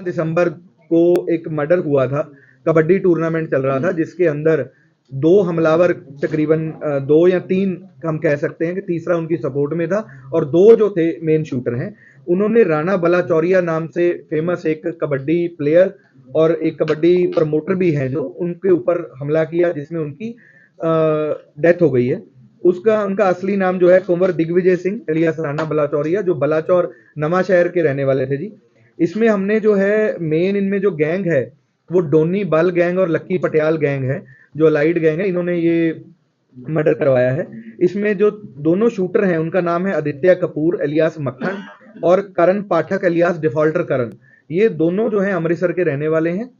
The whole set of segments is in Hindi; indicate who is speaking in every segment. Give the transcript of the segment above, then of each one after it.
Speaker 1: दिसंबर को एक मर्डर हुआ था, कबड्डी टूर्नामेंट चल रहा था जिसके अंदर दो हमलावर तकरीबन 2 या 3 हम कह सकते हैं कि तीसरा उनकी सपोर्ट में था और 2 जो थे मेन शूटर हैं, उन्होंने राणा बलाचौरिया नाम से फेमस एक कबड्डी प्लेयर और एक कबड्डी प्रमोटर भी हैं जो उनके ऊपर हमला किया जिसमें उनकी डेथ हो गई है। उसका उनका असली नाम जो है कुंवर दिग्विजय सिंह एलियास राणा बलाचौरिया, जो बलाचौर नवा शहर के रहने वाले थे जी। इसमें हमने जो है मेन इनमें जो गैंग है वो डोनी बल गैंग और लक्की पटियाल गैंग है, जो अलाइड गैंग है, इन्होंने ये मर्डर करवाया है। इसमें जो दोनों शूटर हैं उनका नाम है आदित्य कपूर एलियास मक्खन और करण पाठक एलियास डिफॉल्टर करण। ये दोनों जो हैं अमृतसर के रहने वाले हैं।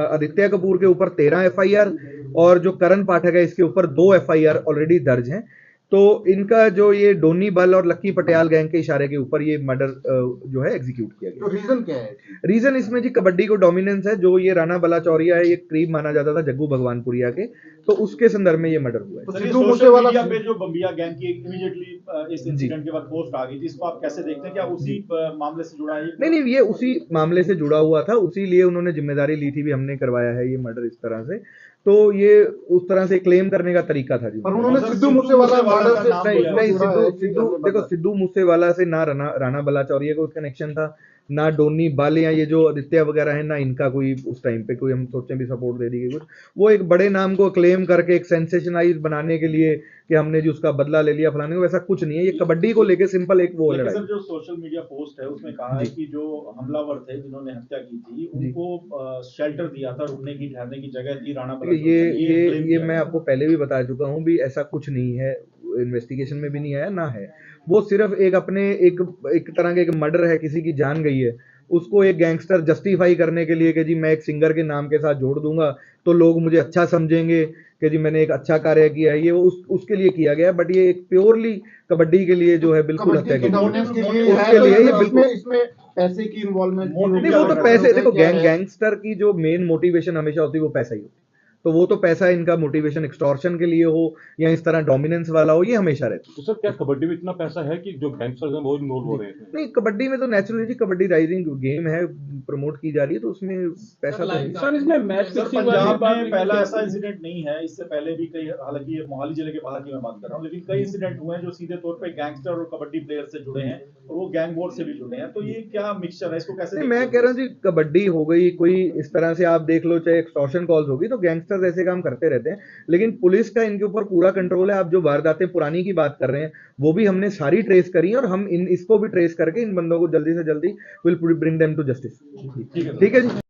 Speaker 1: आदित्य कपूर के ऊपर 13 एफआईआर और जो करण पाठक है इसके ऊपर 2 एफआईआर ऑलरेडी दर्ज हैं। तो इनका जो ये डोनी बल और लक्की पटियाल गैंग के इशारे के ऊपर ये मर्डर जो है एग्जीक्यूट किया गया।
Speaker 2: तो रीजन क्या है?
Speaker 1: रीजन इसमें जी कबड्डी को डोमिनेंस है। जो ये राणा बलाचौरिया है ये करीब माना जाता था जग्गू भगवानपुरिया के, तो उसके संदर्भ में ये मर्डर हुआ है।
Speaker 3: तो सिद्धू मूसेवाला पे जो बम्बिया गैंग की इमीडिएटली इस इंसिडेंट के बाद पोस्ट आ गई थी, इसको आप कैसे देखते हैं? क्या उसी मामले से जुड़ा है?
Speaker 1: नहीं, ये उसी मामले से जुड़ा हुआ था, उसी लिए उन्होंने जिम्मेदारी ली थी भी हमने करवाया है ये मर्डर इस तरह से। तो ये उस तरह से क्लेम करने का तरीका था जी।
Speaker 2: पर उन्होंने सिद्धू मूसेवाला मर्डर से
Speaker 1: नहीं, सिद्धू मूसेवाला से ना राणा बलाचौरिया को कनेक्शन था, ना डोनी बल या ये जो आदित्य वगैरह है, ना इनका कोई उस टाइम पे कोई हम सोचें भी सपोर्ट दे दी गई कुछ। वो एक बड़े नाम को क्लेम करके एक सेंसेशनाइज बनाने के लिए कि हमने जो उसका बदला ले लिया फलाने को, वैसा कुछ नहीं है। ये कबड्डी को लेके सिंपल एक वो लड़ाई।
Speaker 3: सर, जो सोशल मीडिया पोस्ट है उसमें कहा है कि जो हमलावर थे जिन्होंने हत्या की थी उनको शेल्टर दिया था, रुकने की ठहरने की जगह दी राणा बलाचौरिया।
Speaker 1: ये मैं आपको पहले भी बता चुका हूँ भी ऐसा कुछ नहीं है, इन्वेस्टिगेशन में भी नहीं आया ना है। वो सिर्फ एक अपने एक तरह का एक मर्डर है, किसी की जान गई है, उसको एक गैंगस्टर जस्टिफाई करने के लिए कि जी मैं एक सिंगर के नाम के साथ जोड़ दूंगा तो लोग मुझे अच्छा समझेंगे कि जी मैंने एक अच्छा कार्य किया है, ये उसके लिए किया गया। बट ये एक प्योरली कबड्डी के लिए जो है बिल्कुल हत्या की उसके लिए ये बिल्कुल
Speaker 2: इसमें पैसे की इन्वॉल्वमेंट
Speaker 1: नहीं। वो तो पैसे देखो, गैंगस्टर की जो मेन मोटिवेशन हमेशा होती है वो पैसा ही होता है। तो वो तो पैसा इनका मोटिवेशन एक्सटॉर्शन के लिए हो या इस तरह डोमिनेंस वाला हो, ये हमेशा रहता है।
Speaker 4: तो सर क्या कबड्डी में इतना पैसा है कि जो गैंगस्टर्स हैं वो इन्वॉल्व हो रहे हैं?
Speaker 1: नहीं, कबड्डी में तो नेचुरली जी कबड्डी राइजिंग गेम है, प्रमोट की जा रही है, तो उसमें पैसा तो
Speaker 5: सर इसमें मैच
Speaker 3: पंजाब में पहला ऐसा इंसिडेंट नहीं है, इससे पहले भी कई, हालांकि ये मोहाली जिले के बाहर की मैं बात कर रहा हूँ, लेकिन कई इंसिडेंट हुए हैं जो सीधे तौर पे गैंगस्टर और कबड्डी प्लेयर से जुड़े हैं और वो गैंग वॉर से भी जुड़े हैं। तो ये क्या मिक्सचर है, इसको कैसे?
Speaker 1: मैं कह रहा हूँ जी कबड्डी हो गई, कोई इस तरह से आप देख लो, चाहे एक्सटॉर्शन कॉल्स होगी, तो गैंगस्टर्स ऐसे काम करते रहते हैं। लेकिन पुलिस का इनके ऊपर पूरा कंट्रोल है। आप जो वारदातें पुरानी की बात कर रहे हैं वो भी हमने सारी ट्रेस करी है और हम इसको भी ट्रेस करके इन बंदों को जल्दी से जल्दी will bring them to justice. ठीक है जी।